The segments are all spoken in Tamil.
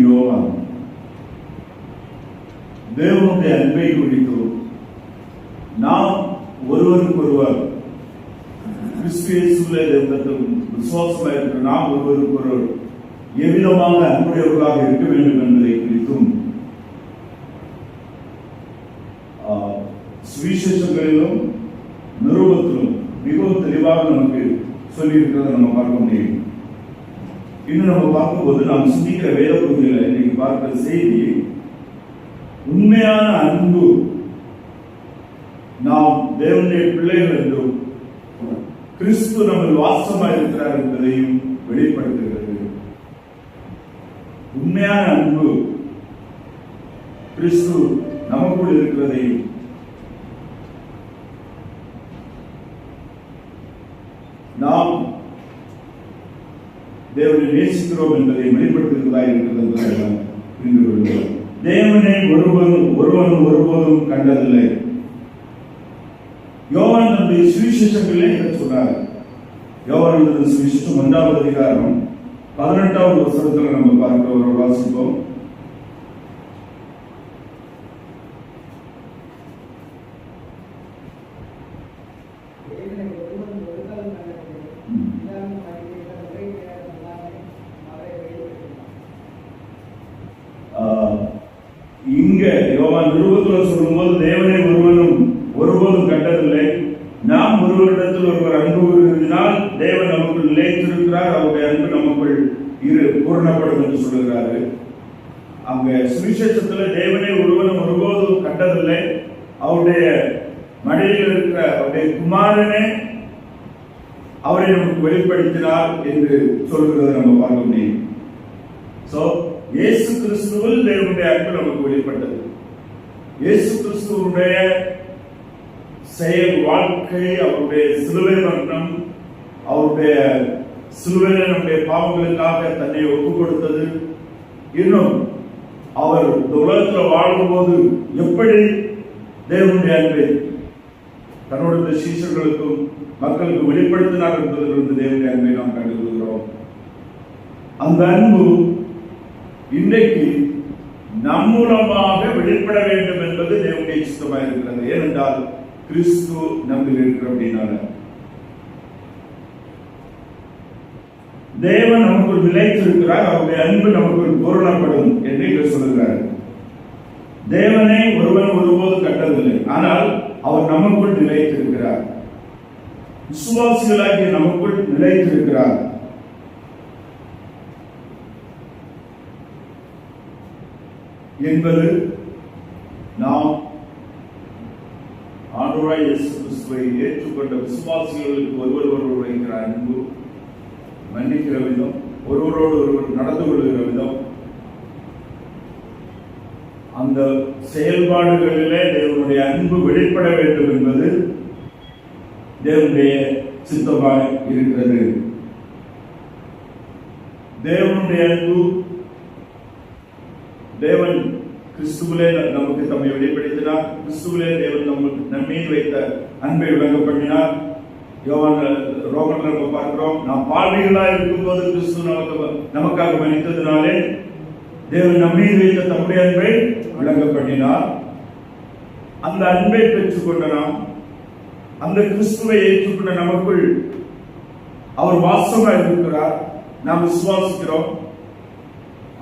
யோவான் தேவனுடைய அன்பை குறித்து நாம் ஒருவருக்கொருவர் கிறிஸ்து இயேசுவிலே விசுவாசமாக இருக்கிற நாம் ஒருவருக்கொருவர் எவ்விதமாக அன்புடையவர்களாக இருக்க வேண்டும் என்பதை குறித்தும் சுவிசேஷங்களிலும் நிருபத்திலும் மிகவும் தெளிவாக நமக்கு சொல்லி இருக்கிறத நம்ம பார்க்க முடியும். இன்னும் நம்ம பார்க்கும்போது நாம் சிந்திக்கிற வேத பகுதியில் இன்னைக்கு பார்க்கிற செய்தி, உண்மையான அன்பு நாம் தேவனுடைய பிள்ளைகள் என்றும் கிறிஸ்து நம்ம வாசமாக இருக்கிறார் என்பதையும் வெளிப்படுத்துகிறது. உண்மையான அன்பு கிறிஸ்து நமக்குள் இருக்கிறதையும் நாம் தேவனை நேசிக்கிறோம் என்பதை வெளிப்படுத்துகிறதா இருக்கிறது என்பதை புரிந்து கொள்கிறோம். தேவனை ஒருவன் ஒருபோதும் கண்டதில்லை. யோவான் தன்னுடைய சுவிசேஷங்களே இதை சொன்னார். யோவான் சுவிசேஷம் 1வது அதிகாரம் 18வது வசனத்தில் நம்ம பார்க்கிறோம், வாசிப்போம். இங்க யோவான் நிருபத்தில் சொல்லும்போது தேவனை ஒருபோதும் கண்டதில்லை, நாம் ஒருவரிடத்தில் ஒருவர் அன்பு கூறுவதனால் தேவன் நமக்குள் நிலைத்திருக்கிறார், அவருடைய அன்பு நமக்குள் பூரணப்படும் என்று சொல்லுகிறாரு. அங்க சுவிசேஷத்துல தேவனை ஒருபோதும் கண்டதில்லை, அவருடைய மடியில் இருக்கிற அவருடைய குமாரனே அவரை நமக்கு வெளிப்படுத்தினார் என்று சொல்கிறத நம்ம பார்க்க முடியும். சோ இயேசு கிறிஸ்துவில் தேவனுடைய அன்பு நமக்கு வெளிப்பட்டது. இயேசு கிறிஸ்துவுடைய செயல் வாழ்க்கை, அவருடைய சிலுவை மரணம், அவருடைய சிலுவையில் நம்முடைய பாவங்களுக்காக தன்னை ஒப்புக் கொடுத்தது, இன்னும் அவர் இந்த உலகத்தில் வாழும்போது எப்படி தேவனுடைய அன்பை தன்னுடைய சீஷர்களுக்கும் மக்களுக்கு வெளிப்படுத்தினார் என்பதிலிருந்து தேவனுடைய அன்பை நாம் கண்டுகொள்கிறோம். அந்த அன்பு இன்றைக்கு நம் மூலமாக வெளிப்பட வேண்டும் என்பது தேவனுடைய சித்தமாக இருக்கிறது. ஏனென்றால் கிறிஸ்து நம்மில் இருக்கிற அப்படின்னால தேவன் நமக்குள் நிலைத்திருக்கிறார், அவருடைய அன்பு நமக்குள் பூரணப்படும் என்று சொல்லுகிறார். தேவனை ஒருவன் ஒருபோது கண்டதில்லை, ஆனால் அவர் நமக்குள் நிலைத்திருக்கிறார். விசுவாசிகளாகிய நமக்குள் நிலைத்திருக்கிறார். என்பது நாம் ஆண்டவராய் இயேசு கிறிஸ்துவை ஏற்றுக்கொண்ட விசுவாசிகளுக்கு ஒருவர் வைக்கிற அன்பு, மன்னிக்கிற விதம், ஒருவரோடு ஒருவர் நடந்து கொள்கிற விதம், அந்த செயல்பாடுகளிலே தேவனுடைய அன்பு வெளிப்பட வேண்டும் என்பது தேவனுடைய சித்தமாக இருக்கிறது. தேவனுடைய அன்பு, தேவன் கிறிஸ்துவிலே நமக்கு தம்மை வெளிப்படுத்தினார். கிறிஸ்துவிலே தேவன் நம்மீது வைத்த அன்பை விளங்கப்பட்டினார். ரோமன்ல நம்ம பார்க்கிறோம், நாம் பாவிகளாக இருக்கும்போது கிறிஸ்து நமக்காக மன்னித்ததினாலே தேவன் நம்மீது வைத்த தம்முடைய அன்பை விளங்கப்பட்டினார். அந்த அன்பை பெற்றுக்கொண்ட நாம், அந்த கிறிஸ்துவை ஏற்றுக்கொண்ட நமக்குள் அவர் வாசமாக இருக்கிறார், நாம் விசுவாசிக்கிறோம்.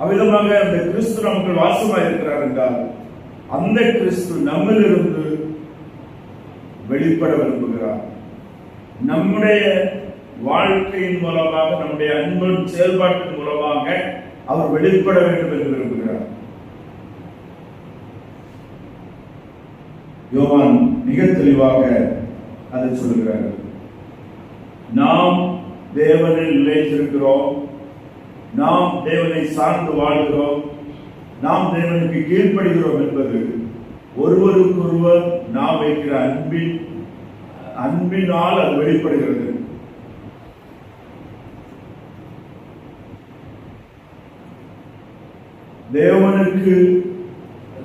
அவ்விதமாக அந்த கிறிஸ்து நமக்கு வாசமாக இருக்கிறார் என்றால் அந்த கிறிஸ்து நம்மிலிருந்து வெளிப்பட விரும்புகிறார். நம்முடைய வாழ்க்கையின் மூலமாக, நம்முடைய அன்பின் செயல்பாட்டின் மூலமாக அவர் வெளிப்பட வேண்டும் என்று விரும்புகிறார். யோவான் மிக தெளிவாக அதை சொல்லுகிறார். நாம் தேவனில் நிலைத்திருக்கிறோம், நாம் தேவனை சார்ந்து வாழ்கிறோம், நாம் தேவனுக்கு கீழ்ப்படுகிறோம் என்பது ஒருவருக்கொருவர் நாம் வைக்கிற அன்பினால் அது வெளிப்படுகிறது.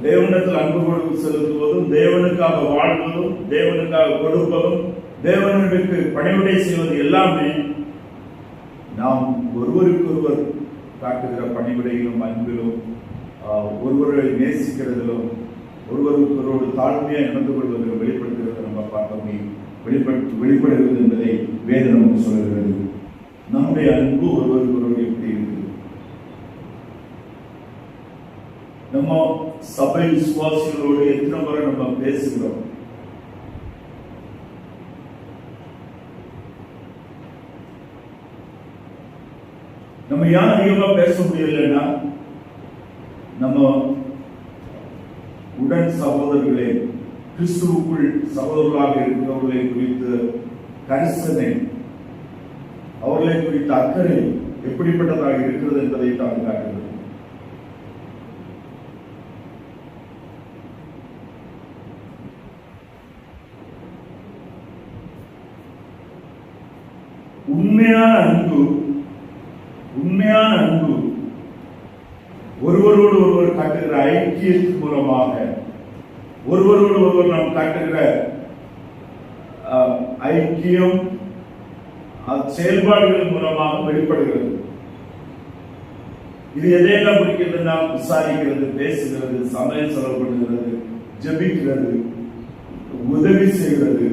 தேவனிடத்தில் அன்பு கொடுத்து செலுத்துவதும், தேவனுக்காக வாழ்வதும், தேவனுக்காக கொடுப்பதும், தேவனுக்கு பணிவிடை செய்வது எல்லாமே நாம் ஒருவருக்கொருவர் காட்டுகிற பணிவிடையிலும் அன்பிலும் ஒருவரை நேசிக்கிறதிலும் ஒருவருக்கொருவர் தாழ்மையாக நடந்து கொள்வதிலும் வெளிப்படுத்துகிறத நம்ம பார்க்க முடியும். வெளிப்படுகிறது என்பதை வேதம் நமக்கு சொல்கிறது. நம்முடைய அன்பு ஒருவருக்கொருவர் எப்படி இருக்குது? நம்ம சபை விசுவாசிகளோடு எத்தனை முறை நம்ம பேசுகிறோம்? நம்ம ஏன் அதிகமா பேச முடியலன்னா, நம்ம உடன் சகோதரர்களே, கிறிஸ்துவுக்குள் சகோதரர்களாக இருக்கிறவர்களை குறித்து கரிசனை, அவர்களை குறித்த அக்கறை எப்படிப்பட்டதாக இருக்கிறது என்பதை தான் காட்டுகிறது. உண்மையான அன்பு ஒருவரோடு ஒருவர் காட்டுகிற ஐக்கியத்தின் மூலமாக, ஒருவரோடு ஒருவர் நாம் காட்டுகிற ஐக்கியம் செயல்பாடுகள் மூலமாக வெளிப்படுகிறது. இது எதையெல்லாம் குறிக்கிறது? நாம் விசாரிக்கிறது, பேசுகிறது, சமயம் செலவுபடுகிறது, ஜெபிக்கிறது, உதவி செய்கிறது,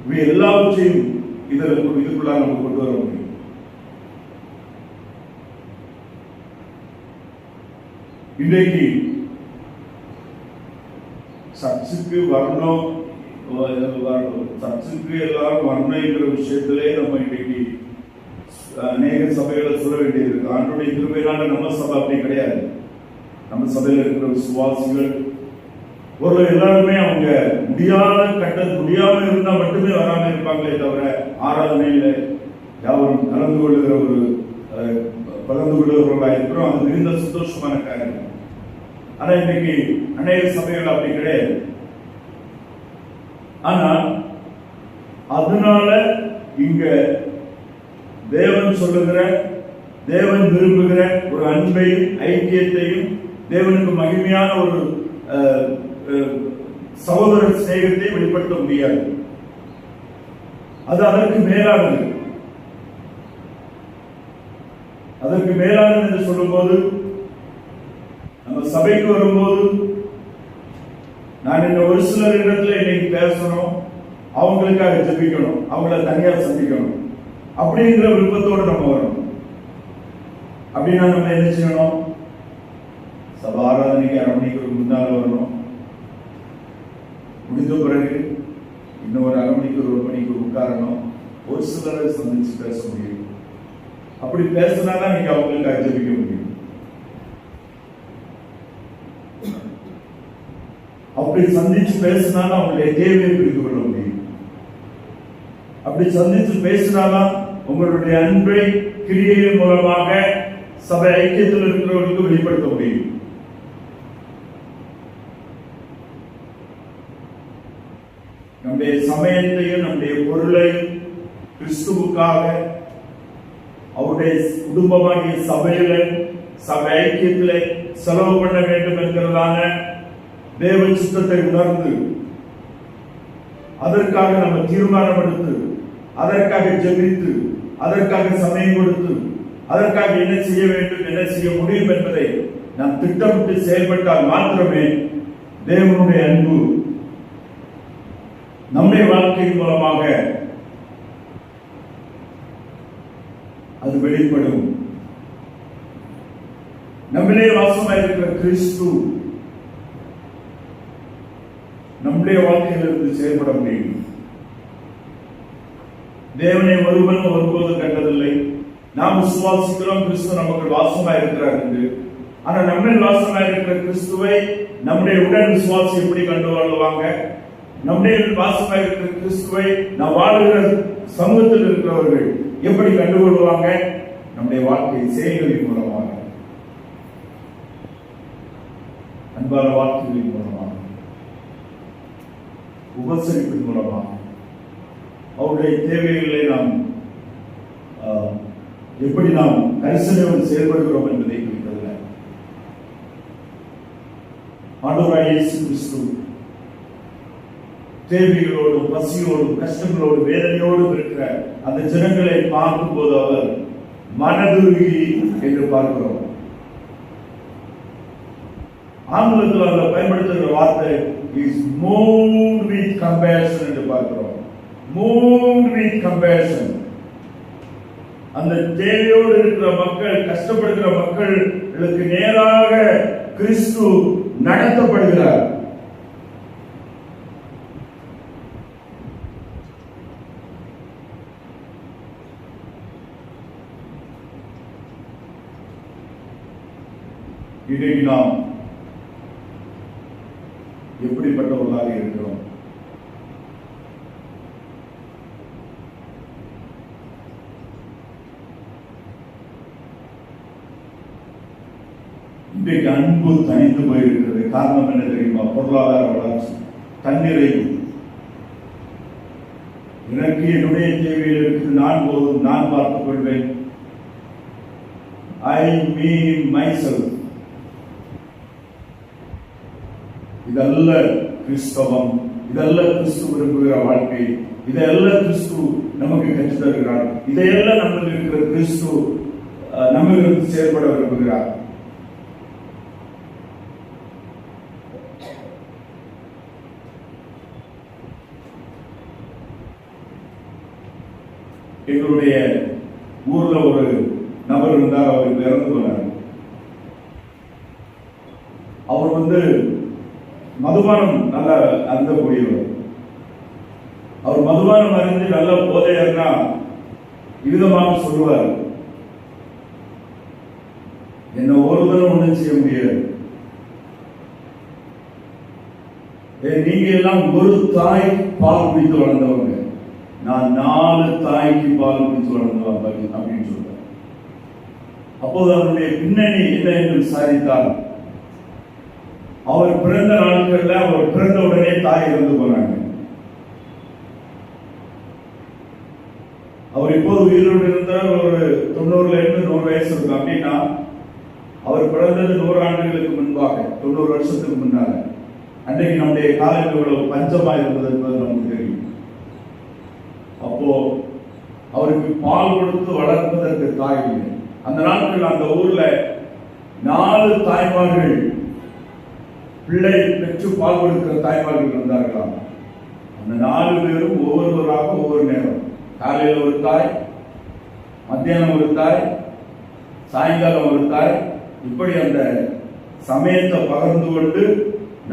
இவை எல்லாவற்றையும் இதுக்குள்ளாக நம்ம கொண்டு வர முடியும். இன்றைக்கு சர்ச்சுக்கு வரணும், சர்ச்சுக்கு எல்லாரும் வரணுங்கிற விஷயத்திலே நம்ம இன்னைக்கு அநேக சபைகளை சொல்ல வேண்டியிருக்கு. ஆண்டுடைய கிருபையினால நம்ம சபை அப்படி கிடையாது. நம்ம சபையில் இருக்கிற விசுவாசிகள் ஒரு எல்லாருமே அவங்க முடியாம இருந்தா மட்டுமே வராம இருப்பாங்களே தவிர, ஆராதனையில யாரும் கலந்து கொள்ளுகிறவர்களா இருக்கிறோம். அது மிகுந்த சந்தோஷமான காரியம். ஆனா இன்னைக்கு அநேக சபைகள் அப்படி கிடையாது. ஆனா அதனால இங்க தேவன் சொல்லுகிற, தேவன் விரும்புகிற ஒரு அன்பையும் ஐக்கியத்தையும், தேவனுக்கு மகிமையான ஒரு சகோதர சிநேகத்தை வெளிப்படுத்த முடியாது. அது அதற்கு மேலானது. அதற்கு மேலானது என்று சொல்லும்போது, நம்ம சபைக்கு வரும்போது நான் இந்த ஒரு சிலர் இடத்துல இன்னைக்கு பேசணும், அவங்களுக்காக ஜெபிக்கணும், அவங்கள தனியா சந்திக்கணும் அப்படிங்கிற விருப்பத்தோடு நம்ம வரணும். அப்படின்னா நம்ம என்ன செய்யணும்? சபை ஆராதனைக்கு 1/2 மணிக்கு முன்னால வரணும். முடிந்த பிறகு இன்னும் ஒரு 1/2 மணிக்கு 1 மணிக்கு உட்காரணும். ஒரு சிலரை சந்திச்சு பேச முடியும். அப்படி பேசினாதான் நீங்க அவங்களுக்கு ஜெபிக்க முடியும். அப்படி சந்திச்சு பேசினாலும் அவங்களுடைய தேவையை புரிந்து கொள்ள முடியும். அப்படி சந்திச்சு பேசினாதான் உங்களுடைய அன்பை கிரியையின் மூலமாக சபை ஐக்கியத்தில் இருக்கிறவர்களுக்கு வெளிப்படுத்த முடியும். நம்முடைய சமயத்தையும் நம்முடைய பொருளையும் கிறிஸ்துவுக்காக, அவருடைய குடும்பமாகிய சபையில, சபை ஐக்கியத்தில செலவு பண்ண வேண்டும் என்கிறதான தேவ சித்தத்தை உணர்ந்து, அதற்காக நம்ம தீர்மானம் எடுத்து, அதற்காக ஜெபித்து, அதற்காக சமயம் கொடுத்து, அதற்காக என்ன செய்ய வேண்டும், என்ன செய்ய முடியும் என்பதை நாம் திட்டமிட்டு செயல்பட்டால் மாத்திரமே தேவனுடைய அன்பு நம்முடைய வாழ்க்கையின் மூலமாக அது வெளிப்படும். நம்மிலே வாசமாக இருக்கிற கிறிஸ்து நம்முடைய வாழ்க்கையிலிருந்து செயல்பட முடியும். தேவனை ஒருவன் ஒருபோது கண்டதில்லை. நாம் விசுவாசிக்கிறோம் கிறிஸ்து நமக்கு வாசமாக இருக்கிறார் என்று. ஆனா நம்மில் வாசமாக இருக்கிற கிறிஸ்துவை நம்முடைய உடன் விசுவாசி எப்படி கண்டு கொள்வாங்க? நம்முடைய வாசமாக இருக்கிற கிறிஸ்துவை நாம் வாழ்கிற சமூகத்தில் இருக்கிறவர்கள் எப்படி கண்டுகொள்வாங்க? நம்முடைய வாழ்க்கை செயல்களின் மூலமாக, அன்பான வாழ்க்கைகளின் மூலமாக, உபசரிப்பின் மூலமாக, அவருடைய தேவைகளை நாம் எப்படி நாம் கரிசனையோடு செயல்படுகிறோம் என்பதை குறித்ததில்லை. ஆண்டவராகிய இயேசு கிறிஸ்து தேவைகளோடும், பசியோடும், கஷ்டங்களோடும், வேதனையோடும் இருக்கிற அந்த ஜனங்களை பார்க்கும் போது அவர் மனதுருகி என்று பார்க்கிறோம். ஆங்கிலத்தில் அதில் பயன்படுத்துகிற வார்த்தை இஸ் மூவ்ட் வித் கம்பேஷன் என்று பார்க்கிறோம். Moved with compassion. அந்த தேவையோடு இருக்கிற மக்கள், கஷ்டப்படுகிற மக்களுக்கு நேராக கிறிஸ்து நடத்தப்படுகிறார். இன்றைக்கு நாம் எப்படிப்பட்டவர்களாக இருக்கிறோம்? இன்றைக்கு அன்பு தனித்து போயிருக்கிறது. காரணம் என்ன தெரியுமா? பொருளாதார வளர்ச்சி, தன்னிறைவு. எனக்கு என்னுடைய தேவையில் இருக்குது, நான் போதும், நான் பார்த்துக் கொள்வேன். ஐ மீன் மைசெல்ஃப். இதல்ல கிறிஸ்தவம், இதல்ல கிறிஸ்து விரும்புகிற வாழ்க்கை, இதெல்லாம் கிறிஸ்து நமக்கு கற்றுத் தருகிறார். இதையெல்லாம் நம்மில் இருக்கிற கிறிஸ்து நம்மிலிருந்து செயல்பட விரும்புகிறார். எங்களுடைய ஊர்ல ஒரு நபர் இருந்தார். அவர் இறந்து போனார். அவர் மதுபானம் நல்ல அருந்தக்கூடியவர். அவர் மதுபானம் அறிந்து நல்ல போதையர்னா விதமாக சொல்லுவார், என்ன ஒருவரும் ஒன்றும் செய்ய முடியாது. நீங்க எல்லாம் ஒரு தாய் பால் குடித்து வளர்ந்தவங்க, நான் 4 தாய்க்கு பால் குடித்து வளர்ந்தவங்க அப்படின்னு சொல்றார். அப்போது அவருடைய பின்னணி என்ன என்று விசாரித்தார். அவர் பிறந்த நாட்கள்ல அவர் பிறந்த உடனே தாய் இறந்து போனாங்க. அவர் இப்போது உயிரோடு இருந்தால் ஒரு 90ல இருந்து 100 வயசு இருக்கும். அப்படின்னா அவர் பிறந்தது 100 ஆண்டுகளுக்கு முன்பாக, 90 வருஷத்துக்கு முன்னால. அன்றைக்கு நம்முடைய காலம் எவ்வளவு பஞ்சமா இருந்தது என்பது நமக்கு தெரியும். அப்போ அவருக்கு பால் கொடுத்து வளர்ப்பதற்கு தாய் இல்லை. அந்த நாட்கள் அந்த ஊர்ல 4 தாய்மார்கள், பிள்ளை பெற்று பால் கொடுக்கிற தாய்மார்கள் இருந்தார்களாம். அந்த 4 பேரும் ஒவ்வொருவராக ஒவ்வொரு நேரம், காலையில் ஒரு தாய், மத்தியானம் ஒரு தாய், சாயங்காலம் ஒரு தாய், இப்படி அந்த சமயத்தை பகிர்ந்து கொண்டு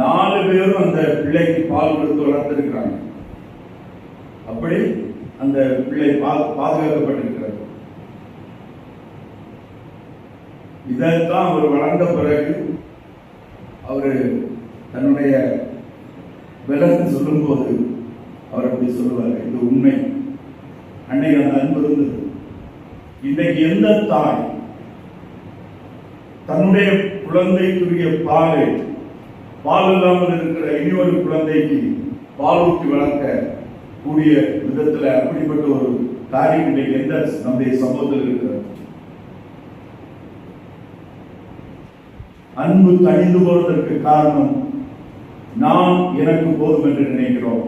4 பேரும் அந்த பிள்ளைக்கு பால் கொடுத்து வளர்த்திருக்கிறாங்க. அப்படி அந்த பிள்ளை பாதுகாக்கப்பட்டிருக்கிறது. இதைத்தான் அவர் வளர்ந்த பிறகு அவரு தன்னுடைய விலக்கு சொல்லும் போது அவர் அப்படி சொல்லுவார், இது உண்மை. அன்னைக்கு அந்த அன்பு இருந்தது. இன்றைக்கு எந்த தாய் தன்னுடைய குழந்தைக்குரிய பால் இல்லாமல் இருக்கிற இனியொரு குழந்தைக்கு பால் ஊட்டி வளர்க்க கூடிய விதத்துல அப்படிப்பட்ட ஒரு காரியம் இன்றைக்கு எந்த நம்முடைய சமூகத்தில் இருக்கிறது? அன்பு தனிந்து போவதற்கு காரணம், நான் எனக்கு போதும் என்று நினைக்கிறோம்,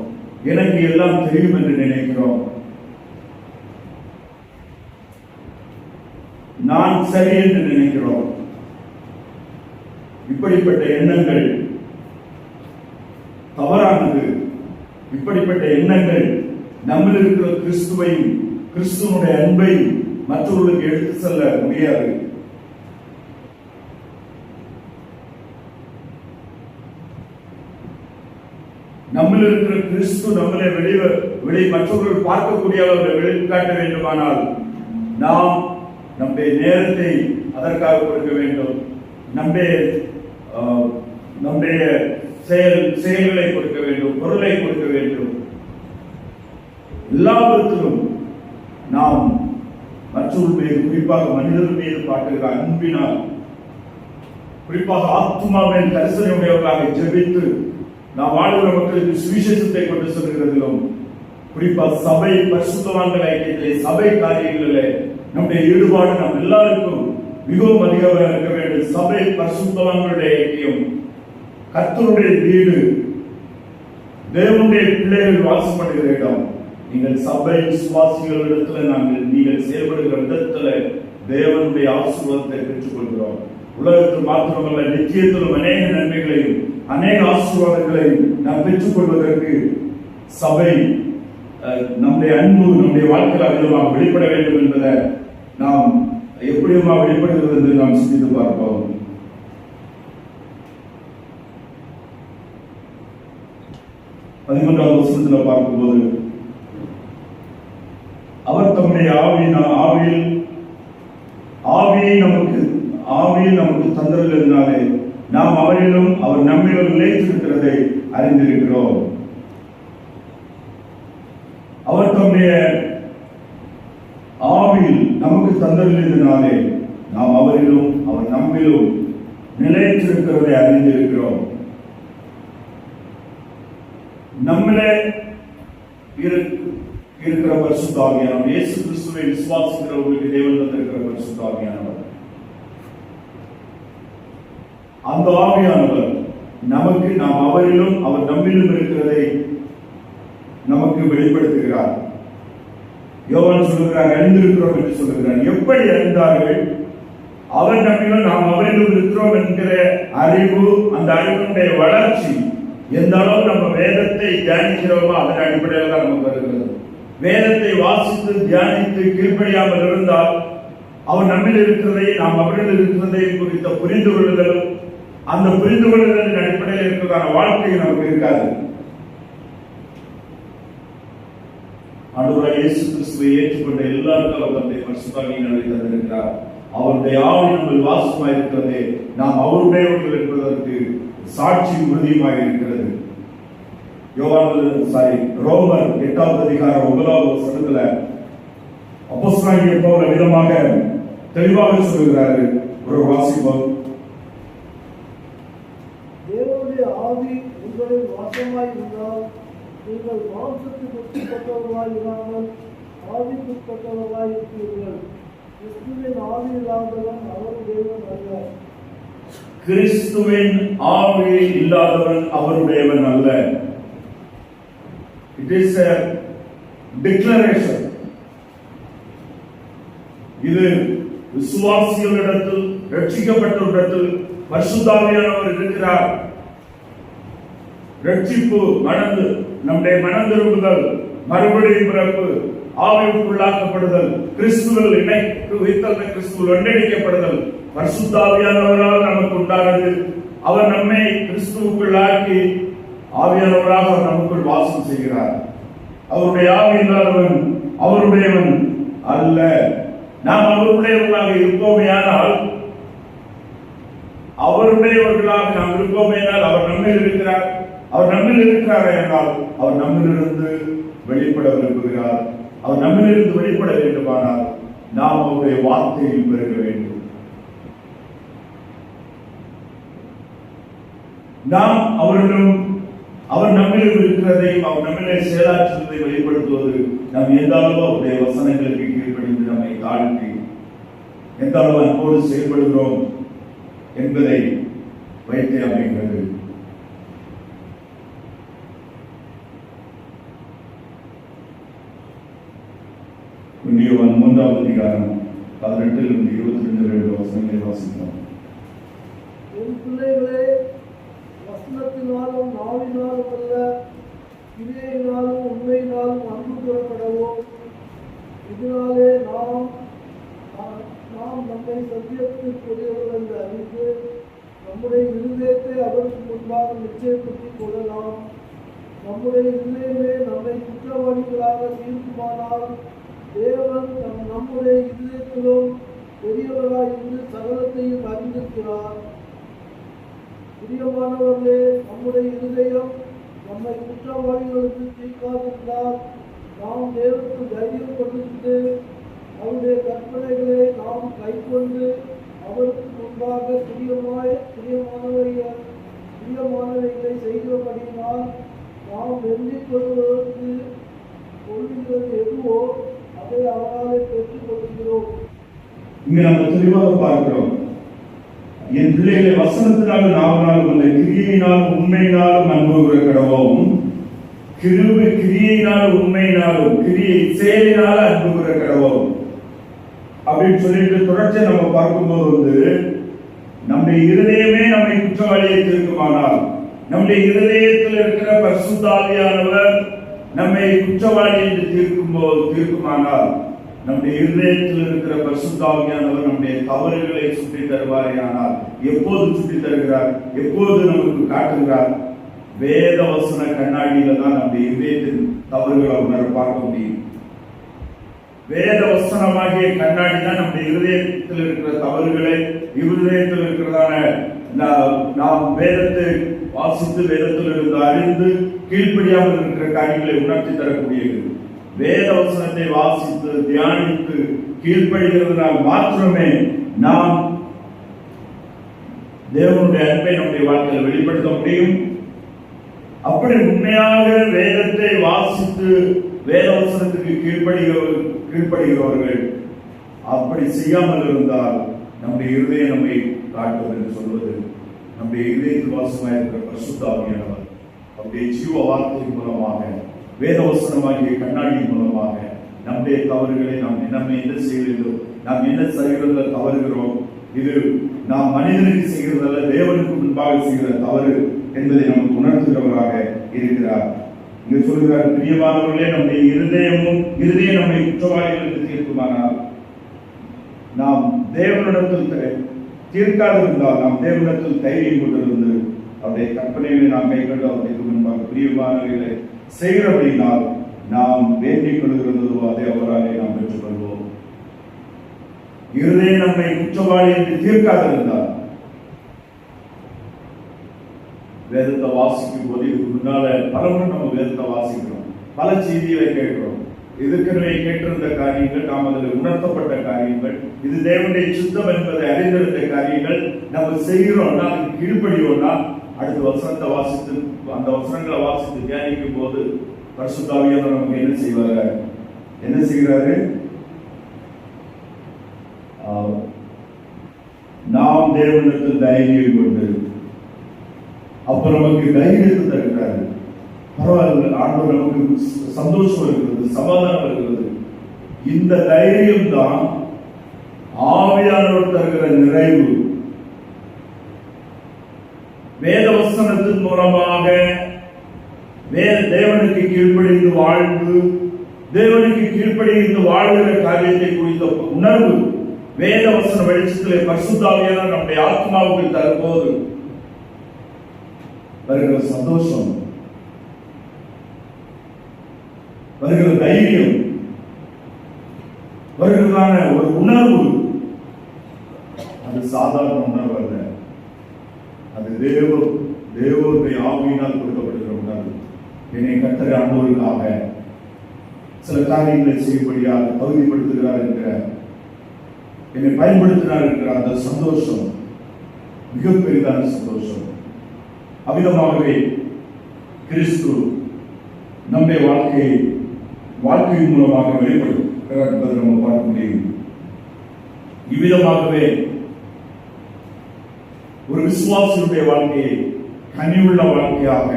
எனக்கு எல்லாம் தெரியும் என்று நினைக்கிறோம், நான் சரி என்று நினைக்கிறோம். இப்படிப்பட்ட எண்ணங்கள் தவறானது. இப்படிப்பட்ட எண்ணங்கள் நம்மில் இருக்கிற கிறிஸ்துவையும் கிறிஸ்துவனுடைய அன்பையும் மற்றவர்களுக்கு எடுத்து செல்ல முடியாது. நம்மில் இருக்கிற கிறிஸ்து நம்மளை மற்றவர்கள் பார்க்கக்கூடிய அளவில் வெளிக்காட்ட வேண்டுமானால் நாம் நம்முடைய நேரத்தை அதற்காக கொடுக்க வேண்டும். நம்முடைய செயல்களை கொடுக்க வேண்டும், பொருளை கொடுக்க வேண்டும். எல்லாவற்றிலும் நாம் மற்றவர்கள் மீது, குறிப்பாக மனிதர்கள் மீது காட்டுகிற அன்பினால், குறிப்பாக ஆத்மாவின் கரிசனையுடையவர்களாக ஜெபித்து நாம் வாழ்கிற மக்களுக்கு சுவிசேஷத்தை கொண்டு செல்கிறதிலும், குறிப்பாக சபை பரிசுத்தவான்கள் ஐக்கியத்திலே, சபை காரியங்களிலே நம்முடைய ஈடுபாடு நாம் எல்லாருக்கும் மிகவும் அதிகமாக இருக்க வேண்டும். சபை பரிசுத்தவான்களுடைய ஐக்கியம், கர்த்தருடைய வீடு, தேவனுடைய பிள்ளைகள் வாசப்படுகிற இடம். நீங்கள் சபை விசுவாசிகளிடத்துல நீங்கள் செயல்படுகிற விதத்துல தேவனுடைய ஆசீர்வாதத்தை பெற்றுக் கொள்கிறோம். உலகத்தில் மாத்திரமல்ல நிச்சயத்திலும் அநேக நன்மைகளையும் அநேக ஆசீர்வாதங்களையும் நாம் பெற்றுக் கொள்வதற்கு சபை நம்முடைய அன்பு நம்முடைய வாழ்க்கையில் அதிகமாக வெளிப்பட வேண்டும் என்பதை நாம் எப்படியுமா வெளிப்படுகிறது என்று நாம் சிந்தித்து பார்ப்போம். பதிமூன்றாவது வசனத்தில் பார்க்கும்போது அவர் தம்முடைய ஆவியை நமக்கு தந்ததினாலே நாம் அவரிலும் அவர் நம்மிலும் நிலைத்திருக்கிறதை அறிந்திருக்கிறோம். அவர் தம்முடைய ஆவியில் நமக்கு தந்ததினாலே நாம் அவரிலும் அவர் நம்மிலும் நிலைத்திருக்கிறதை அறிந்திருக்கிறோம். நம்மளே இருக்கிற பரிசுத்த ஆவியானவர், இயேசு கிறிஸ்துவை விசுவாசிக்கிறவர்களுக்கு தேவன் தந்திருக்கிற பரிசுத்த ஆவியானவர். அந்த ஆவியானவர் நமக்கு நாம் அவரிலும் அவர் நம்மிலும் இருக்கிறதை நமக்கு வெளிப்படுத்துகிறார். யோவான் சொல்லுகிறார், அறிந்திருக்கிறோம் என்று சொல்லுகிறார். எப்படி அறிந்தார்கள்? அவர் நம்மிலும் நாம் அவரிலும் இருக்கிறோம் என்கிற அறிவு, அந்த அறிவினுடைய வளர்ச்சி எந்த அளவு நம்ம வேதத்தை தியானிக்கிறோமோ அதன் அடிப்படையில் தான் நமக்கு வருகிறது. வேதத்தை வாசித்து தியானித்து கீழ்ப்படியாமல் இருந்தால் அவர் நம்மில் இருக்கிறதை நாம் அவரில் இருக்கிறதை குறித்த புரிந்து கொள்ளுதல், அந்த புரிந்து கொள்ளுதலின் அடிப்படையில் இருக்கிறதான வாழ்க்கை நமக்கு இருக்காது. ஆண்டவராகிய இயேசு கிறிஸ்துவை ஏற்றுக்கொண்ட எல்லாருக்கும் அவர் தம்முடைய பரிசுத்த ஆவியை தந்திருக்கிறார். அவருடைய ஆவி நம்மில் வாசமாய் இருக்கிறதே நாம் அவருடையவர்கள் என்பதற்கு சாட்சி உறுதியுமாய் இருக்கிறது. ரோமர் 8வது அதிகாரம் 9வது வசனத்துல அப்போஸ்தலனாகிய பவுல் விதமாக தெளிவாக சொல்கிறார். ஒரு வாசிப்போம். தேவனுடைய ஆவி உங்களில் வாசமாய் இருந்தால் நீங்கள் மாம்சத்துக்கு உட்பட்டவர்களாய் இராமல் ஆவிக்கு உட்பட்டவர்களாய் இருக்கிறீர்கள். கிறிஸ்துவின் ஆவி இல்லாதவன் அவருடையவன் அல்ல. கிறிஸ்துவின் ஆவி இல்லாதவன் அவருடையவன் அல்ல. It is a declaration. இது விசுவாசிகளிடத்தில், ரட்சிக்கப்பட்டவரிடத்தில் பரிசுத்த ஆவியானவர் இருக்கிறார். ரட்சிப்பு நடந்து நம்முடைய மனம் திரும்புதல், மறுபடியும் பிறப்பு, ஆவிக்குள்ளாக்கப்படுதல், கிறிஸ்துவில் இணைத்து வைத்தல், கிறிஸ்துவில் ஒன்றிணைக்கப்படுதல் பரிசுத்த ஆவியானவரால் நமக்கு உண்டானது. அவர் நம்மை கிறிஸ்துவுக்குள்ளாக்கி ஆவியானவராக நமக்குள் வாசம் செய்கிறார். அவருடைய ஆவி இல்லாதவன் அவருடையவன் அல்ல. நாம் அவருடையவர்களாக இருப்போமேயானால், அவருடையவர்களாக நாம் இருப்போமேயானால் அவர் நம்மில் இருக்கிறார். அவர் நம்மில் இருக்கிறார் என்றால் அவர் நம்மிலிருந்து வெளிப்பட விரும்புகிறார். அவர் நம்மிலிருந்து வெளிப்பட வேண்டுமானால் நாம் அவருடைய வார்த்தையில் பெருக வேண்டும். நாம் அவரிடம் அவர் நம்மிலும் இருக்கிறதை, அவர் நம்மிலே செயலாற்றுவதை வெளிப்படுத்துவது நாம் எந்த அளவு அவருடைய வசனங்களுக்கு கீழ்ப்படிந்து நம்மை தாழ்த்தி எந்த அளவு அன்போடு செயல்படுகிறோம் என்பதை வைத்து அமைகிறது. யோவான் 3வது அதிகாரம் 18 22 வசனங்களை வாசிக்கிறோம். என் பிள்ளைகளே, வசனத்தினாலும் நாவினாலும் அல்ல, கிரியையினாலும் உண்மையினாலும் அன்பு கூறப்படவும். இதனாலே நாம் நம்மை சத்தியத்திற்குரியவர்கள் என்று அறிந்து நம்முடைய இருதயத்தை அவருக்கு முன்பாக நிச்சயப்படுத்திக் கொள்ளலாம். நம்முடைய இருதயமே நம்மை குற்றவாளிகளாக தீர்க்குமானால் தேவன் நம்முடைய இருதயத்திலும் பெரியவராய் இருந்து சகலத்தையும் அறிந்திருக்கிறார். பிரியமானவர்களே, நம்முடைய இருதயம் நம்மை குற்றவாளிகளுக்கு தீர்க்காதிருந்தால் நாம் தேவனுக்கு தைரியம் கொண்டிருந்து அவருடைய கற்பனைகளை நாம் கைக்கொண்டு அவருக்கு முன்பாக பிரியமானவைகளை செய்கிறபடியினால் நாம் வெள்ளிக் கொள்வதற்கு கொள்ளுகிறது எதுவோ அதை அவராலே பெற்றுக் கொள்கிறோம். இங்க நம்ம தெளிவாக பார்க்கிறோம். என் பிள்ளைகளை வசனத்தினாலும் நாவனாலும் அல்ல, கிரியையினாலும் உண்மையினாலும் அன்பு கடவோம். கிரியையினாலும் உண்மையினாலும், கிரியை செயலினால அன்பு கடவோம் அப்படின்னு சொல்லிட்டு தொடர்ச்சியா நம்ம பார்க்கும்போது நம்முடைய இருதயமே நம்மை குற்றவாளியை தீர்க்குமானால், நம்முடைய இருதயத்தில் இருக்கிற பரிசுத்த ஆவியானவர் நம்மை குற்றவாளி என்று தீர்க்குமானால், நம்முடைய இருதயத்தில் இருக்கிற பரிசுத்த ஆவியானவர் நம்முடைய தவறுகளை சுட்டி தருவாரேயானால், எப்போது சுட்டி தருகிறார், எப்போது நமக்கு காட்டுகிறார்? வேத வசன கண்ணாடியில தான் நம்முடைய இதயத்தின் தவறுகளை உணர பார்க்க முடியும். வேத வசனமாகிய கண்ணாடி தான் நம்முடைய இருதயத்தில் இருக்கிற தவறுகளை, இருதயத்தில் இருக்கிறதான நாம் வேதத்தை வாசித்து வேதத்தில் இருந்து அறிந்து கீழ்ப்படியாமல் இருக்கிற காரியங்களை உணர்த்தி தரக்கூடியது. வேத வசனத்தை வாசித்து தியானித்து கீழ்ப்படுகிறதுனால் மாத்திரமே நாம் தேவனுடைய அன்பை நம்முடைய வாழ்க்கையில் வெளிப்படுத்த முடியும். அப்படி உண்மையாக வேதத்தை வாசித்து வேத வசனத்துக்கு கீழ்ப்படுகிறவர்கள் அப்படி செய்யாமல் இருந்தால் நம்முடைய இருதயம் நம்மை காட்டும் என்று சொல்வது நம்முடைய இதயத்தில் வாசமாக இருக்கிற பரிசுத்த ஆவியானவர் நம்முடைய ஜீவ வார்த்தையின் மூலமாக வேத வசனமாகிய கண்ணாடியின் மூலமாக நம்முடைய தவறுகளை நாம் என்ன செய்கிறோம், நாம் என்ன செய்கிறதில் தவறுகிறோம், இது நாம் மனிதனுக்கு செய்கிறதல்ல தேவனுக்கு முன்பாக செய்கிற தவறு என்பதை நமக்கு உணர்த்துகிறவராக இருக்கிறார். இங்கு சொல்கிறார், பிரியமானவர்களே, நம்முடைய இருதயம் நம்மை குற்றவாளிகள் என்று தீர்க்குமானால், நாம் தேவனிடத்தில் தீர்க்காதிருந்தால் நாம் தேவனிடத்தில் தைரியம் கொண்டிருந்து அவருடைய கற்பனைகளை நாம் கைக்கொண்டு அவருக்கு முன்பாக பிரியமானவர்களை செய்கிறபடினால் நாம் வேண்டிக் கொள்கிறதோ அதை அவராலே நாம் பெற்றுக்கொள்வோம். இருதயம் நம்மை குற்றவாளி என்று தீர்க்காதிருந்தால், வேதத்தை வாசிக்கும் போது இதுக்கு முன்னால பலரும் நம்ம வேதத்தை வாசிக்கிறோம், பல செய்திகளை கேட்கிறோம். இதுக்கெனவே கேட்டிருந்த காரியங்கள், நாம் அதில் உணர்த்தப்பட்ட காரியங்கள், இது தேவனுடைய சுத்தம் என்பதை அறிந்திருந்த காரியங்கள் நம்ம செய்கிறோம்னா, அதுக்கு கீழ்ப்படியோம்னா, அடுத்த வசனத்தை வாசித்து அந்த வசனங்களை வாசித்து தியானிக்கும் போது பரிசுத்த ஆவியானவர் நமக்கு என்ன செய்கிறாரு? நாம் தேவனிடத்தில் தைரியம் கொண்டு, அப்ப நமக்கு தைரியத்தை தருகிறாரு. பரவாயில்ல, ஆண்டவர் நமக்கு சந்தோஷம் இருக்கிறது, சமாதானம் இருக்கிறது. இந்த தைரியம் தான் ஆவியானவர் தருகிற நிறைவு. வேதவசனத்தின் மூலமாக தேவனுக்கு கீழ்ப்படிந்து வாழ்ந்து, தேவனுக்கு கீழ்ப்படிந்து வாழ்கிற காரியத்தை குறித்த உணர்வு வேதவசன வெளிச்சத்திலே பரிசுத்த ஆவியானவர் நம்முடைய ஆத்மாவுக்கு தரும்போது வருகிற சந்தோஷம், வருகிற தைரியம், வருகிறதான ஒரு உணர்வு, அது சாதாரண உணர்வு அல்ல. அது தேவனுடைய ஆவியினால் கொடுக்கப்படுகிற உணர்வு. என்னை கர்த்தர் ஆண்டவருக்காக சில காரியங்களை செய்யும்படியாக தகுதிப்படுத்துகிறார் என்கிற, என்னை பயன்படுத்தினார் என்கிற அந்த சந்தோஷம் மிகப்பெரிதான சந்தோஷம். அவ்விதமாகவே கிறிஸ்து நம்முடைய வாழ்க்கையின் மூலமாக வெளிப்படும் என்பதை நம்ம பார்க்க முடியும். இவ்விதமாகவே ஒரு விசுவாசியுடைய வாழ்க்கையை கனிவுள்ள வாழ்க்கையாக,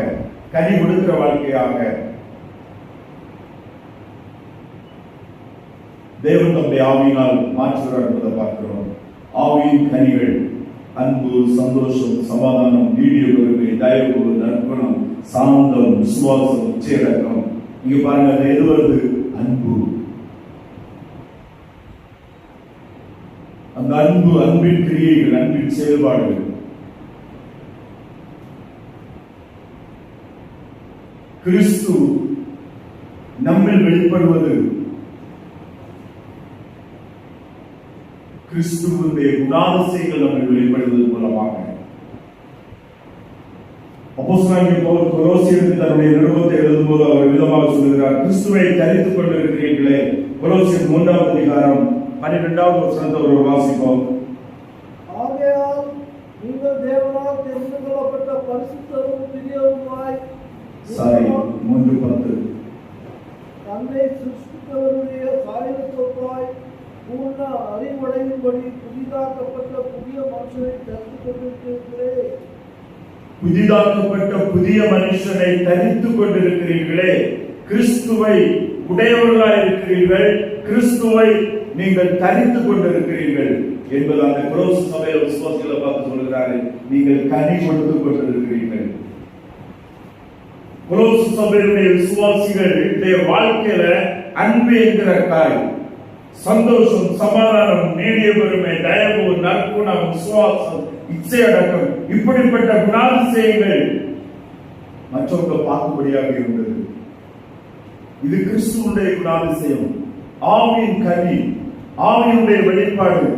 கனி கொடுக்கிற வாழ்க்கையாக தேவன் தம்முடைய ஆவியினால் மாற்றுகிறார் என்பதை பார்க்கிறோம். ஆவியின் கனிகள் அன்பு, சந்தோஷம், சமாதானம், நீடிய பொறுமை, தயவு, நற்குணம், சாந்தம், விசுவாசம், உச்சையடக்கம். இங்க பாருங்க, அது எது வருது? அன்பு. அந்த அன்பு, அன்பின் கிரியைகள், அன்பின் செயல்பாடுகள். கிறிஸ்து நம்மில் வெளிப்படுவது கிறிஸ்துவுடைய குணாதிசயங்கள் நம்மில் வெளிப்படுவது மூலமாக. அப்போஸ்தலனாகிய பவுல் கொலோசியருக்கு தன்னுடைய நிருபத்தை எழுதும்போது அவர் விதமாக சொல்கிறார், கிறிஸ்துவை தரித்துக் கொண்டிருக்கிறீர்களே. கொலோசியர் 3வது அதிகாரம் 12வது வசனத்தை ஒரு வாசிப்போம். ஆகையால் நீங்கள் தேவனால் தெரிந்து கொள்ளப்பட்ட பரிசுத்தரும் பிரியருமாய் 3:10 தன்னை சிருஷ்டித்தவருடைய சாயலுக்கொப்பாய் பூர்ண அறிவடையும்படி புதிதாக்கப்பட்ட புதிய மனுஷனை தரித்துக் கொண்டிருக்கிறீர்களே. புதிதாக்கப்பட்ட புதிய மனுஷனை தரித்துக் கொண்டிருக்கிறீர்களே. கிறிஸ்துவை உடையவர்களாய் இருக்கிறீர்கள், கிறிஸ்துவை நீங்கள் தரித்துக் கொண்டிருக்கிறீர்கள். என்பது அந்த கொலோசு சபையில விசுவாசிகளை பார்த்து சொல்கிறாரு, நீங்கள் கனி கொடுத்து கொண்டிருக்கிறீர்கள். கொலோசு சபையுடைய விசுவாசிகளுடைய வாழ்க்கையில அன்பு என்கிற காய், சந்தோஷம், சமாதானம், நீடிய பெருமை, தயவு, நற்குணம், விசுவாசம், இச்சையடக்கம், இப்படிப்பட்ட குணாதிசயங்கள் மற்றவங்க பார்க்கும்படியாக இருந்தது. இது கிறிஸ்துவுடைய குணாதிசயம், ஆவியின் கனி, ஆவியினுடைய வெளிப்பாடு.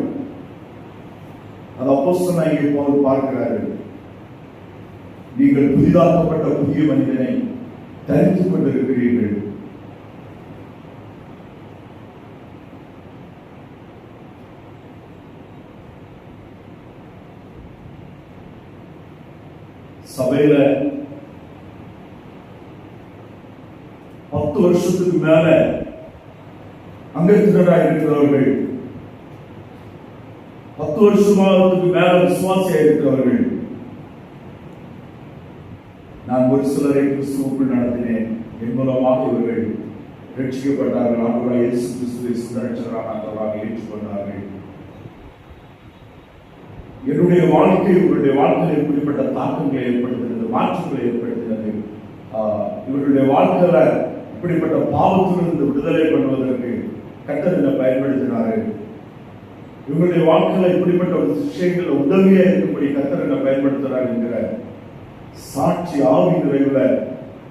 அது அப்போஸ்தலனாகிய பவுல் பார்க்கிறாரு. நீங்கள் புதிதாக்கப்பட்ட புதிய மனிதனை தரித்துக் கொண்டிருக்கிறீர்கள். சபையில 10 வருஷத்துக்கு மேல அங்கத்தினராக இருக்கிறவர்கள், 10 வருஷத்துக்கு மேல விசுவாசியாக இருக்கிறவர்கள், நான் ஒரு சிலரை கிறிஸ்துவுக்குள் நடத்தினேன், என் மூலமாக இவர்கள் ரட்சிக்கப்பட்டார்கள், ஆண்டவராகிய இயேசு கிறிஸ்துவை சுதந்திரராக ஏற்றுக்கொண்டார்கள். என்னுடைய வாழ்க்கை இவருடைய வாழ்க்கையில் இப்படிப்பட்ட தாக்கங்களை ஏற்படுத்தினது, மாற்றங்களை ஏற்படுத்தினது. இவருடைய வாழ்க்கையில இப்படிப்பட்ட பாவத்திலிருந்து விடுதலை பண்ணுவதற்கு கர்த்தர் என்னை பயன்படுத்தினாரு. இவருடைய வாழ்க்கையில இப்படிப்பட்ட ஒரு விஷயங்கள் உதவியா இருக்கும்படி கர்த்தர் என்னை பயன்படுத்தினார் என்கிற சாட்சி ஆவி நிறைவுல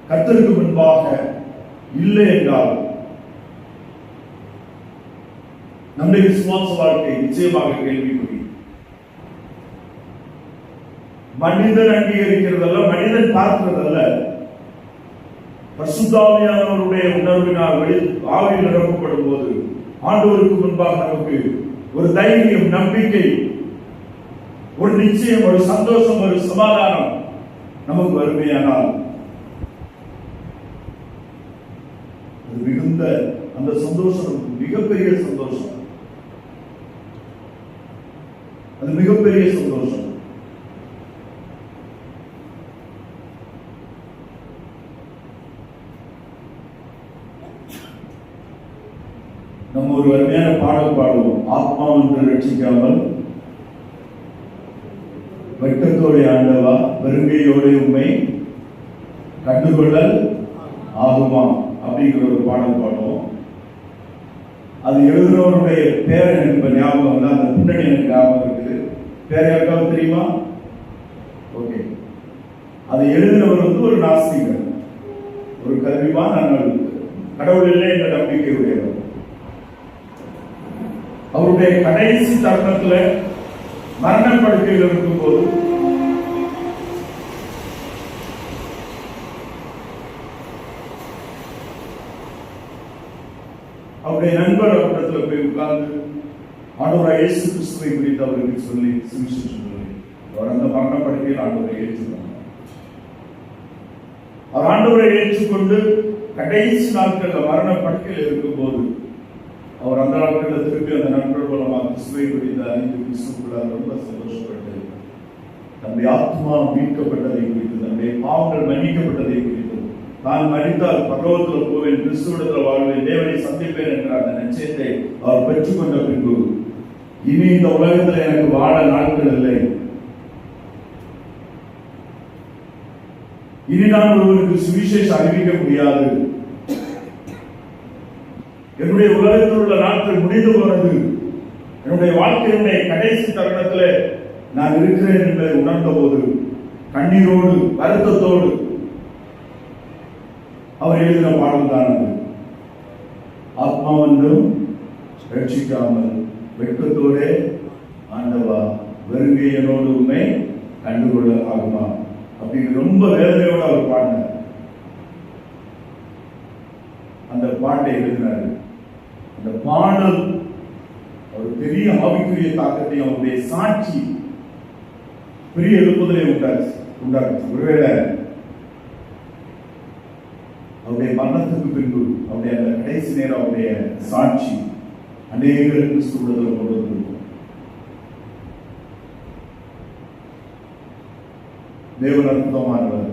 கர்த்தருக்கு முன்பாக இல்லை என்றால் நம்முடைய விசுவாச வாழ்க்கை நிச்சயமாக கேள்விக்குறி. மனிதன் அங்கீகரிக்கிறதல்ல, மனிதன் பார்க்கிறதல்ல, பரிசுத்தாவியானவருடைய உணர்வினால் ஆவியில் நிரப்பப்படும் போது ஆண்டவருக்கு முன்பாக நமக்கு ஒரு தைரியம், நம்பிக்கை, ஒரு நிச்சயம், ஒரு சந்தோஷம், ஒரு சமாதானம் நமக்கு வறுமையானால் அது மிகுந்த அந்த சந்தோஷம் மிகப்பெரிய சந்தோஷம். அது மிகப்பெரிய சந்தோஷம். நம்ம ஒரு அருமையான பாடல் பாடுவோம். ஆத்மா ஒன்று ரட்சிக்காமல் வெட்கத்தோடைய ஆண்டவா, வெறுங்கையோட உண்மை கண்டுகொள்ளல் ஆகுமா அப்படிங்கிற ஒரு பாடல் பாடுவோம். அது எழுதுறவருடைய பேர் எனக்கு இப்ப ஞாபகம் இல்லை, அந்த பின்னணி எனக்கு ஞாபகம் இருக்குது. பேர் யாருக்காவது தெரியுமா? ஓகே. அதை எழுதினவர் வந்து ஒரு நாஸ்திகர், ஒரு கல்விமான், நாங்கள் கடவுள் இல்லை என்ற நம்பிக்கை உடையவர். அவருடைய கடைசி தருணத்துல மரணப்படுக்கையில் இருக்கும் போது அவருடைய நண்பர் அவரிடத்துல போய் உட்கார்ந்து ஆண்டவராகிய இயேசு கிறிஸ்துவை குறித்து அவருக்கு சொல்லி சுவிசேஷம், அவர் அந்த மரணப்படுக்கையில் ஆண்டவரை ஏற்றுக்கொண்டார். அவர் ஆண்டவரை ஏற்றுக்கொண்டு கடைசி நாட்கள் மரணப்படுக்கையில் இருக்கும் போது அவர் அந்த நாட்களில் திருப்பி அந்த நண்பர் மூலமாக கிறிஸ்துவை குறித்து அறிந்து கிறிஸ்துக்குள்ளார் ரொம்ப சந்தோஷப்பட்டு நம்முடைய ஆத்மா மீட்கப்பட்டதை குறித்து, நம்முடைய பாவங்கள் மன்னிக்கப்பட்டதை குறித்து, நான் மரித்தால் பரலோகத்தில் போவேன், கிறிஸ்துவிடத்தில் வாழ்வேன், தேவனை சந்திப்பேன் என்ற அந்த நிச்சயத்தை அவர் பெற்றுக்கொண்ட பின்பு இனி இந்த உலகத்தில் எனக்கு வாழ நாட்கள் இல்லை, இனி நான் ஒருவருக்கு சுவிசேஷம் அறிவிக்க முடியாது, என்னுடைய உலகத்தில் உள்ள நாட்கள் முடிந்து போனது, என்னுடைய வாழ்க்கையினுடைய கடைசி தருணத்தில் நான் இருக்கிறேன் என்பதை உணர்ந்த போது கண்ணீரோடு வருத்தத்தோடு அவர் எழுதின பாடல் தான் அது. ஆத்மா ஒன்றும் ரட்சிக்காமல் வெட்கத்தோடு ஆண்டவா, வெறுங்கையனோடு உண்மை கண்டுகொள்ள ஆகுமா அப்படின்னு ரொம்ப வேதனையோடு அவர் பாடினார். அந்த பாட்டை எழுதினார். அந்த பாடல் ஒரு பெரிய ஆவிக்குரிய தாக்கத்தையும் அவருடைய சாட்சி பெரிய எழுப்புதலை உண்டாச்சு. ஒருவேளை அவருடைய மரணத்துக்கு பின்பு அவருடைய அந்த கடைசி நேரம் அவருடைய சாட்சி அநேகருக்கு சூழலை கொண்டு வந்திருக்கும். தேவன் அற்புதமானவர்.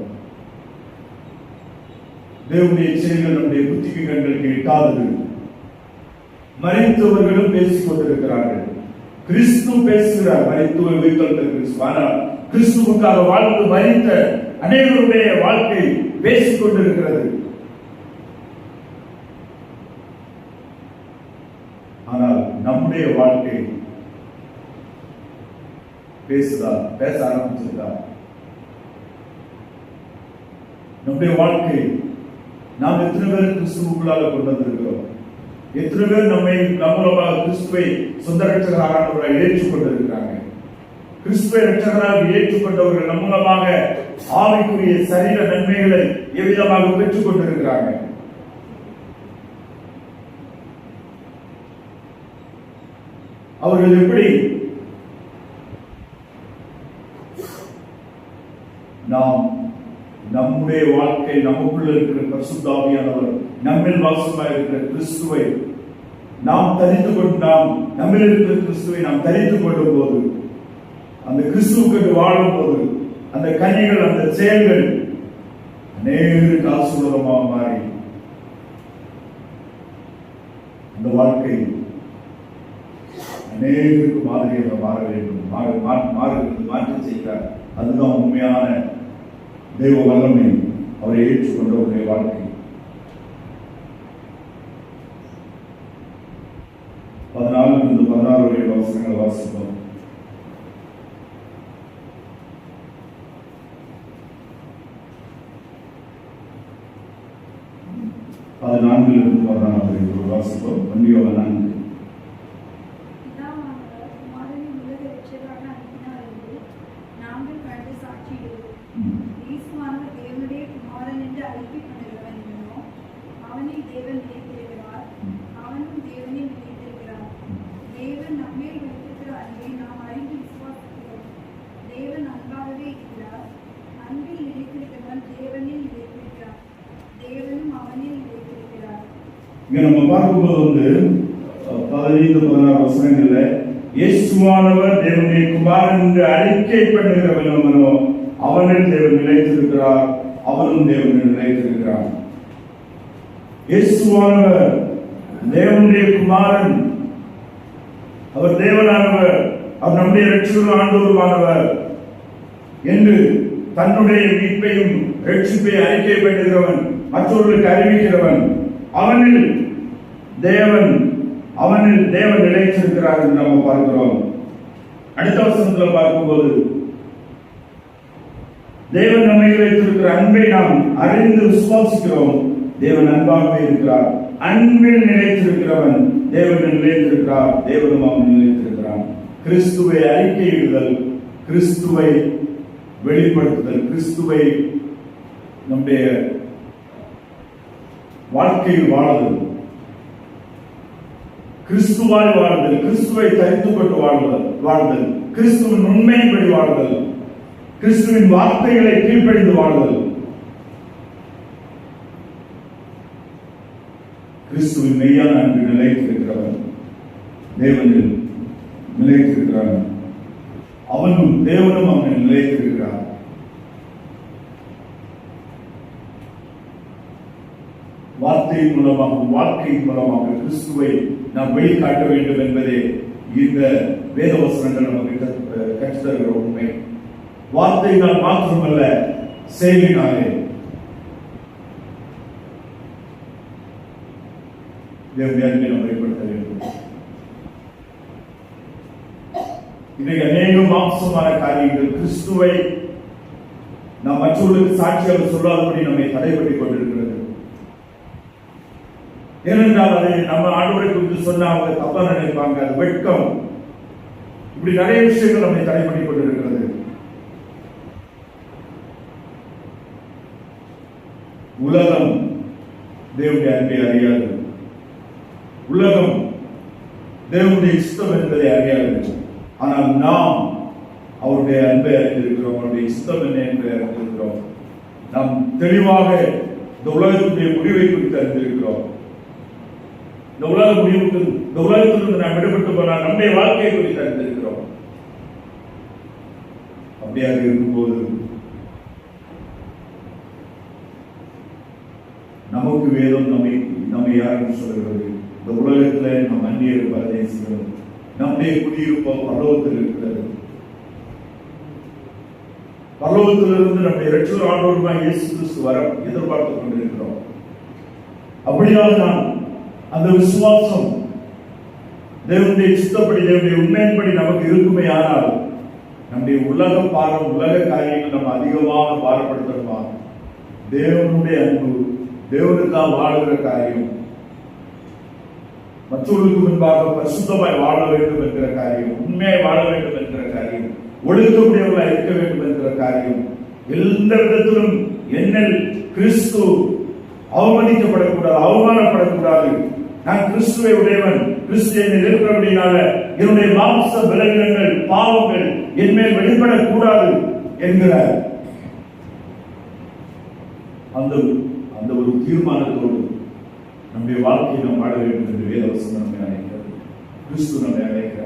தேவனுடைய செயல்கள் நம்முடைய புத்திக்கு கண்களுக்கு எட்டாதது. மறைத்தவர்களும் பேசிக் கொண்டிருக்கிறார்கள். கிறிஸ்து பேசுகிறார், மரித்து உயிர்த்தெழுந்த கிறிஸ்து. ஆனால் கிறிஸ்துவுக்காக வாழ்ந்து மரித்த அநேகருடைய வாழ்க்கை பேசிக் கொண்டிருக்கிறது. ஆனால் நம்முடைய வாழ்க்கை பேசுதா? பேச ஆரம்பிச்சிருக்கா? நம்முடைய வாழ்க்கை நாம் எத்தனை பேர் கிறிஸ்துவுக்குள்ளாக கொண்டு வந்திருக்கிறோம்? எத்தனை பேர் நம்மளமாக கிறிஸ்துவை சொந்த ரட்சகராக ஏற்றுக் கொண்டிருக்கிறாங்க? கிறிஸ்துவை ரட்சகராக ஏற்றுக்கொண்டவர்கள் நம் மூலமாக ஆவிக்குரிய சரீர நன்மைகளை எவ்விதமாக பெற்றுக் கொண்டிருக்கிறாங்க? அவர்கள் எப்படி நாம் நம்முடைய வாழ்க்கை நமக்குள்ள இருக்கிற பரிசுத்த ஆவியானவர் நம்மில் வாசமாக இருக்கிற கிறிஸ்துவை நாம் தரித்து கொண்டு நம்மில் இருக்கிற கிறிஸ்துவை நாம் தரித்துக் கொள்ளும் போது, அந்த கிறிஸ்துவுக்கு வாழும் போது, அந்த கனிகள், அந்த செயல்கள் அநேகருக்கு ஆசீர்வாதமாக மாறி அந்த வாழ்க்கை அநேகருக்கு மாதிரியாக மாற வேண்டும், மாற்றி செய்கிறார். அதுதான் உண்மையான தெய்வ வல்லமை, அவரை ஏற்றுக்கொண்டவருடைய வாழ்க்கை. 14-16 வசனங்கள் வாசிப்போம். அது 4-16 வாசிப்போம். வண்டியோட 4. இங்க நம்ம பார்க்கும்போது 15-16 வசனங்கள்ல இயேசுவானவர் தேவனுடைய குமாரன் என்று அறிக்கை பண்ணுகிறவனோ அவனில் தேவன் நிலைத்திருக்கிறார், அவனும் தேவனில் நிலைத்திருக்கிறார். இயேசுவானவர் தேவனுடைய குமாரன், அவர் தேவனானவர், அவர் நம்முடைய இரட்சகரும் ஆண்டவருமானவர் என்று தன்னுடைய மீட்பையும் இரட்சிப்பை அறிக்கை பண்ணுகிறவன், மற்றவர்களுக்கு அறிவிக்கிறவன், அவனில் தேவன் நிலைத்திருக்கிறார் என்று நாம் பார்க்கிறோம். அடுத்த வசனத்தில் பார்க்கும்போது தேவன் நம்மை வைத்திருக்கிற அன்பை நாம் அறிந்து விசுவாசிக்கிறோம். தேவன் அன்பாகவே இருக்கிறார். அன்பில் நிலைத்திருக்கிறவன் தேவனில் நிலைத்திருக்கிறார், தேவனும் அவன் நிலைத்திருக்கிறான். கிறிஸ்துவை அறிக்கையிடுதல், கிறிஸ்துவை வெளிப்படுத்துதல், கிறிஸ்துவை நம்முடைய வாழ்க்கையில் வாழுதல், கிறிஸ்துவாய் வாழ்தல், கிறிஸ்துவை தரித்துக் கொண்டு வாழ்தல், கிறிஸ்துவின் உண்மையின்படி வாழ்தல், கிறிஸ்துவின் வார்த்தைகளை கீழ்ப்படிந்து வாழ்தல், கிறிஸ்துவின் மெய்யான அன்பு நிலைத்திருக்கிறவன் தேவனில் நிலைத்திருக்கிறான், அவனும் தேவனும் அவனில் நிலைத்திருக்கிறார். வார்த்தையின் மூலமாக, வாழ்க்கையின் மூலமாக கிறிஸ்துவை நாம் வெளிக்காட்ட வேண்டும் என்பதே இந்த வேத வசனங்கள் நமக்கு கற்றுத்தருகிற உண்மை. வார்த்தையினால் மாத்திரமல்ல, செயலினாலே தேவனை நாம் வெளிப்படுத்த வேண்டும். இன்றைக்கு அநேக மாம்சமான காரியங்கள் கிறிஸ்துவை நாம் மற்றவர்களுக்கு சாட்சியாக சொல்லாதபடி நம்மை தடைபட்டுக் கொண்டிருக்கிறது. ஏனென்றால் அதை நம்ம ஆண்டவரை குறித்து சொன்னா அவங்க தப்பா நினைப்பாங்க, அது வெட்கம், இப்படி நிறைய விஷயங்கள் நம்மை தடைபட்டுக் கொண்டிருக்கிறது. உலகம் தேவனுடைய அன்பை அறியாது, உலகம் தேவனுடைய இஷ்டம் என்பதை அறியாது. ஆனால் நாம் அவருடைய அன்பை அறிந்திருக்கிறோம், அவருடைய இஷ்டம் என்ன என்பதை அறிந்திருக்கிறோம். நாம் தெளிவாக இந்த உலகத்துடைய முடிவை குறித்து அறிந்திருக்கிறோம். இந்த உலக முடிவுக்கு, இந்த உலகத்திலிருந்து நாம் விடுபட்டு போனால் நம்முடைய வாழ்க்கையை குறித்து அறிந்திருக்கிறோம். அப்படியாக இருக்கும்போது நமக்கு வேதம் நம்மை யாரும் சொல்கிறது, இந்த உலகத்தில் நம் அந்நியர் பரதேசிகளும் நம்முடைய குடியிருப்பு பரலோகத்தில் இருக்கிறது. பரலோகத்திலிருந்து நம்முடைய இரட்சகர் ஆண்டவருமாய் இயேசு கிறிஸ்து வர எதிர்பார்த்துக் கொண்டிருக்கிறோம். அப்படியாக நாம் அந்த விசுவாசம் தேவனுடைய சித்தப்படி, தேவனுடைய உண்மையின்படி நமக்கு இருக்குமே ஆனால் நம்முடைய உலக பாரம், உலக காரியங்கள் நம்ம அதிகமாக பாரப்படுத்தணுமா? தேவனுடைய அன்பு, தேவனுக்காக வாழுகிற காரியம், மற்றவர்களுக்கு முன்பாக பரிசுத்தமாய் வாழ வேண்டும் என்கிற காரியம், உண்மையை வாழ வேண்டும் என்கிற காரியம், ஒழுக்கமுடையவர்களாக இருக்க வேண்டும் என்கிற காரியம், எந்த விதத்திலும் என்னில் கிறிஸ்து அவமதிக்கப்படக்கூடாது, அவமானப்படக்கூடாது. நான் கிறிஸ்துவை உடையவன், கிறிஸ்து என்னில் இருக்கிறபடினால என்னுடைய மாம்ச பலவீனங்கள், பாவங்கள் என்மேல் வெளிப்படக்கூடாது என்கிற அந்த ஒரு தீர்மானத்தோடு நம்முடைய வாழ்க்கையை நாம் வாழ வேண்டும் என்று வேதவசனம் நம்மை அழைக்கிறது. கிறிஸ்து நம்மை அழைக்கிறார்.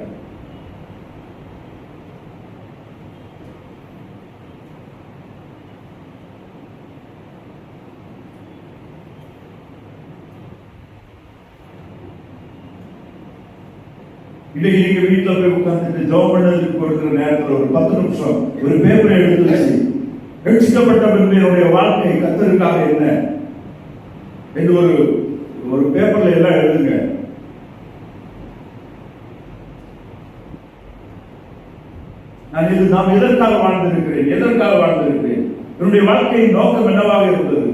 இன்னைக்கு நீங்க வீட்டுல போய் உட்கார்ந்துட்டு ஜெபம் பண்ணதுக்கு கொடுக்கிற நேரத்தில் ஒரு 10 நிமிஷம் ஒரு பேப்பரை எடுத்து வச்சு, ரட்சிக்கப்பட்ட பின்புடைய வாழ்க்கை கர்த்தருக்காக என்ன என்று ஒரு பேப்பர்ல எல்லாம் எழுதுங்க. நாம் எதற்காக வாழ்ந்திருக்கிறேன், எதற்காக வாழ்ந்திருக்கிறேன், என்னுடைய வாழ்க்கையின் நோக்கம் என்னவாக இருந்தது?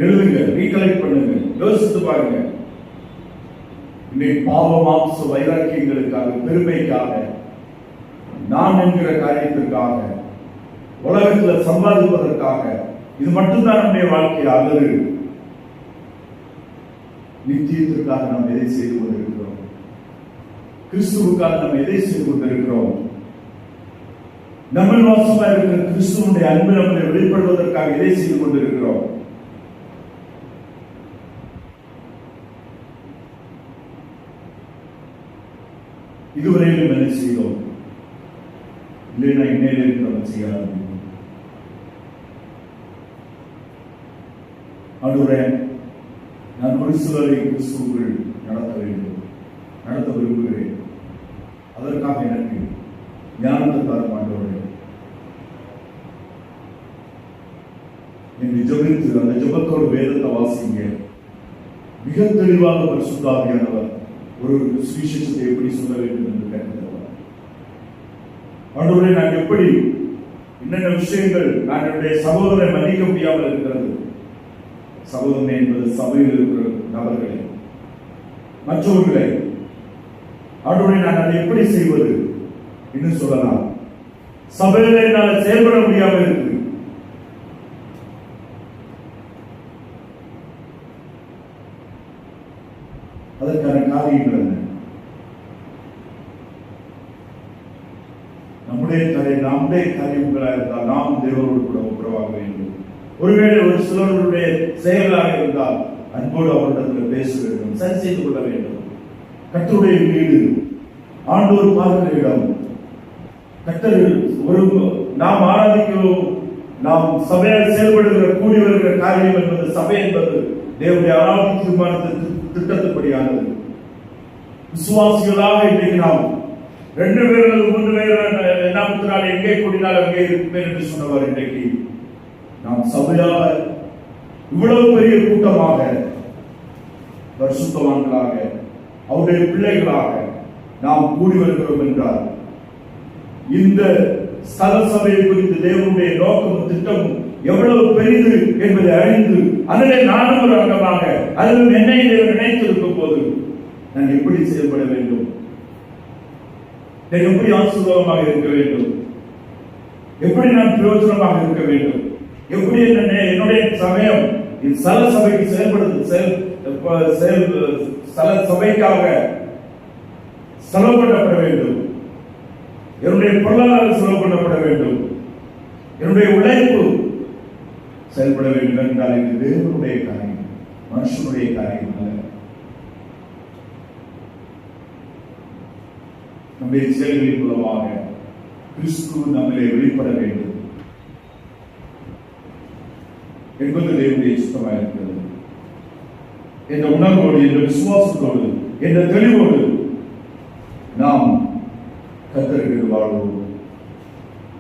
எழுதுங்க, ரீகலெக்ட் பண்ணுங்க, யோசித்து பாருங்க. இன்னைக்கு பாவ மாம்ச வைராக்கியங்களுக்காக, பெருமைக்காக, நான் என்கிற காரியத்திற்காக, உலகத்தில் சம்பாதிப்பதற்காக, இது மட்டும்தான் நம்முடைய வாழ்க்கை அல்லது நித்தியத்திற்காக நாம் எதை செய்து கொண்டிருக்கிறோம்? கிறிஸ்துவுக்காக நாம் எதை செய்து கொண்டிருக்கிறோம்? நம்ம வாசமா இருக்கிற கிறிஸ்துவனுடைய அன்பு நம்மை வெளிப்படுவதற்காக எதை செய்து கொண்டிருக்கிறோம்? இதுவரையிலும் என்ன செய்தோம்? இல்லைன்னா இன்னையிலிருந்து நம்ம செய்ய ஆரம்பிக்கும். ஆண்டவரே, நான் ஒரு சிலரை கிறிஸ்துவுக்குள் நடத்த வேண்டும், நடத்த விரும்புகிறேன். அதற்காக எனக்கு ஞானத்தை தரும் ஆண்டவரே என்று ஜெபித்து அந்த ஜெபத்தோடு வேதத்தை வாசிங்க. மிக தெளிவாக பரிசுத்தாவியானவர் ஒரு சுவிசேஷத்தை எப்படி சொல்ல வேண்டும் என்று கேட்கிறார். ஆண்டவரே, நான் எப்படி என்னென்ன விஷயங்கள் நான் என்னுடைய சகோதரனை மன்னிக்க முடியாமல் இருக்கிறது? சகோதரனை என்பது சபையில் இருக்கிற நபர்களை, மற்றவர்களை. ஆண்டவரே, நான் அதை எப்படி செய்வது என்று சொல்லலாம். சபையில் என்னால் செயல்பட முடியாமல் இருக்கு. அதற்கான காரியங்கள் என்ன? நம்முடைய காரியங்களாக இருந்தால் நாம் தேவரோடு கூட ஒப்புரவாக வேண்டும். ஒருவேளை ஒரு சிலருடைய செயலாக இருந்தால் அன்போடு அவரிடத்தில் பேச வேண்டும், சரி செய்து கொள்ள வேண்டும். கர்த்தருடைய வீடு, ஆண்டோர் பார்க்கிற இடம், கர்த்தர் நாம் ஆராதிக்கவும் நாம் சபையால் செயல்படுகிற கூடி வருகிற காரியம் என்பது, சபை என்பது தேவனுடைய ஆராதனை தீர்மானத்திற்கு திட்டத்துப்படியானது. விசுவாசிகளாக இன்றைக்கு நாம் 2 பேர் 3 பேர் நாமத்தினால் எங்கே கூடினால் அங்கே இருப்பேன் என்று சொன்னவர், இன்றைக்கு நாம் சபையாக இவ்வளவு பெரிய கூட்டமாக, பரிசுத்தவான்களாக, அவருடைய பிள்ளைகளாக நாம் கூடி வருகிறோம் என்றால் இந்த ஸ்தல சபையை குறித்து தேவனுடைய நோக்கமும் திட்டமும் எவ்வளவு பெரிது என்பதை அறிந்து அதிலே நானும் ஒரு அங்கமாக, அதிலும் என்னை நினைத்திருக்கும் போது நான் எப்படி செயல்பட வேண்டும், எப்படி ஆசீர்வாதமாக இருக்க வேண்டும், எப்படி நான் பிரயோஜனமாக இருக்க வேண்டும், எப்படி என்னுடைய சமயம் ஸ்தல சபைக்கு ஸ்தல சபைக்காக செலவு பண்ணப்பட வேண்டும், என்னுடைய பொருளாதாரம் செலவு பண்ணப்பட வேண்டும், என்னுடைய உழைப்பு செயல்பட வேண்டும் என்றால் இது தேவனுடைய காரியம், மனுஷனுடைய காரியம் அல்ல. நம்முடைய செயல்களின் மூலமாக கிறிஸ்து நம்மிலே வெளிப்பட வேண்டும் என்பது தேவனுடைய சித்தமாக இருக்கிறது. என்ற உணர்வோடு, என்ற விசுவாசத்தோடு, என்ற தெளிவோடு நாம் கர்த்தருக்கு வாழ்வோம்.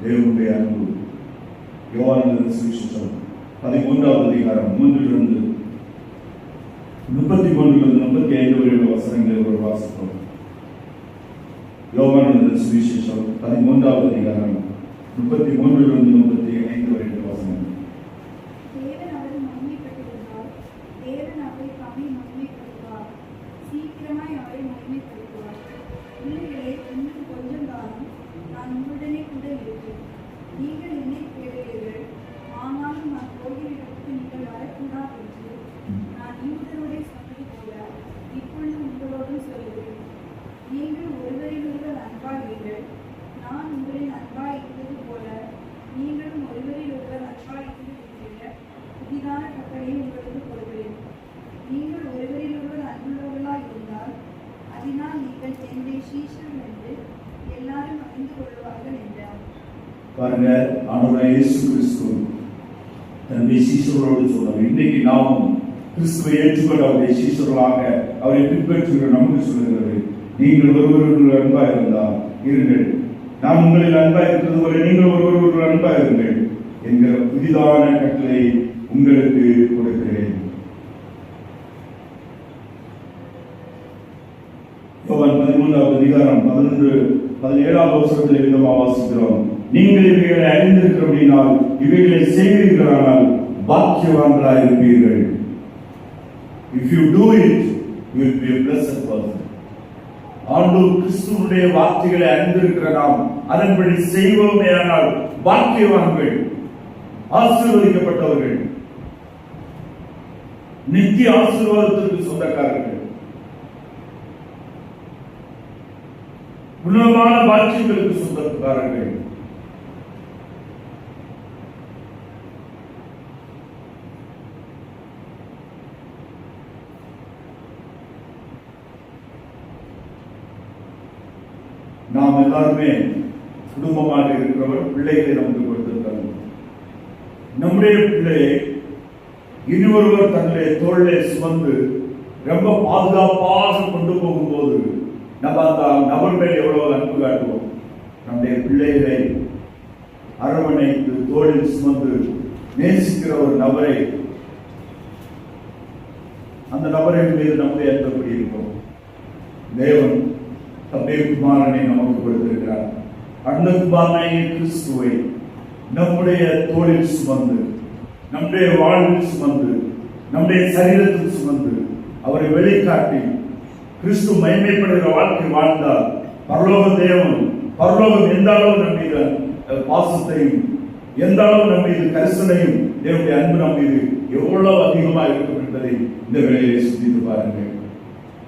தேவனுடைய அன்பு. யோவான் சுவிசேஷம் 13வது அதிகாரம் 3 33 35 வரை உள்ள வசனங்களை ஒரு வாசிப்போம். யோவான் சுவிசேஷம் 13வது அதிகாரம் 33 35 வரை உள்ள வசனங்கள். தேவன் அவரை மகிமைப்படுத்தினார். தேவன் அவரை தம்மை மகிமைப்படுத்துவார். சீக்கிரமாய் அவரை மகிமைப்படுத்துவார். பிள்ளைகளே, இன்னும் கொஞ்சம் காலம் நான் உங்களுடனே கூட இருப்பேன். நீங்கள் என்னை தேடுவீர்கள். ஆனாலும் நான் போகிற இடத்துக்கு நீங்கள் வரக்கூடாது என்று நான் யூதரோடே சொன்னது போல இப்பொழுது உங்களோடும் சொல்கிறேன். நீங்கள் ஒருவரிலொருவர் அன்பாகிறீர்கள். நான் உங்களில் அன்பாய் இருந்தது போல நீங்களும் ஒருவரிலொருவர் அன்பாய் இருந்திருக்கிற புதிதான கட்டளையை உங்களுக்கு கொடுக்கிறேன். நீங்கள் ஒருவரிலொருவர் அன்புள்ளவர்களாய் இருந்தால் அதனால் நீங்கள் என்னுடைய சீஷர்கள் என்று எல்லாரும் அறிந்து கொள்வார்கள் என்றார். பாருங்க, ஆண்டவராகிய இயேசு கிறிஸ்து தன்னுடைய சீஷர்களோடு சொன்னார். இன்றைக்கு நாமும் கிறிஸ்துவை ஏற்றுக்கொண்ட அவருடைய சீஷர்களாக அவரை பின்பற்றுகிற நமக்கு சொல்லுகிறது, நீங்கள் ஒருவருடைய அன்பாக இருந்தால் இருங்கள், நான் உங்களில் அன்பாக இருக்கிறது போல நீங்கள் ஒருவருடைய அன்பாக இருங்கள் என்கிற புதிதான கட்டளை உங்களுக்கு கொடுக்கிறேன். யோவான் 13வது அதிகாரம் 17வது வசனத்தில் இருந்தமாக வாசிக்கிறோம். நீங்கள் இவைகளை அறிந்திருக்கிறபடினால் இவைகளை செய்வீர்களானால் பாக்கியவான்களாய் இருப்பீர்கள். If you do it, you will be a blessed person. ஆண்டவர் கிறிஸ்துவுடைய வார்த்தைகளை அறிந்திருக்கிற நாம் அதன்படி செய்வோமேயானால் பாக்கியவான்கள், ஆசீர்வதிக்கப்பட்டவர்கள், நித்திய ஆசீர்வாதத்திற்கு சொந்தக்காரர்கள், உன்னதமான பாக்கியங்களுக்கு சொந்தக்காரர்கள். நாம் எல்லாருமே குடும்பமாக இருக்கிறவர் பிள்ளைகளை நமக்கு கொடுத்திருக்கிறார். நம்முடைய பிள்ளையை இனியொருவர் தன்னுடைய தோளிலே சுமந்து ரொம்ப பாதுகாப்பாக கொண்டு போகும்போது நம்ம அந்த நபர் மேல் எவ்வளவு அன்பு காட்டுவோம். நம்முடைய பிள்ளைகளை அரவணைத்து தோளில் சுமந்து நேசிக்கிற ஒரு நபரை, அந்த நபரின் மீது நம்முடைய அன்பு இருக்கும். தேவன் தம்முடைய குமாரனை நமக்கு கொடுத்திருக்கிறார். அந்த குமாரனை கிறிஸ்துவை நம்முடைய தோளில் சுமந்து, நம்முடைய வாழ்வில் சுமந்து, நம்முடைய சரீரத்தில் சுமந்து அவரை வெளிக்காட்டி கிறிஸ்து மகிமைப்படுகிற வாழ்க்கை வாழ்ந்தால் பரலோகம் எந்த அளவு நம் மீது பாசத்தையும், எந்த அளவு நம் மீது கரிசனையும், தேவனுடைய அன்பு நம் மீது எவ்வளவு அதிகமாக இருக்கும் என்பதை இந்த வேளையிலே சிந்தித்து பாருங்கள்.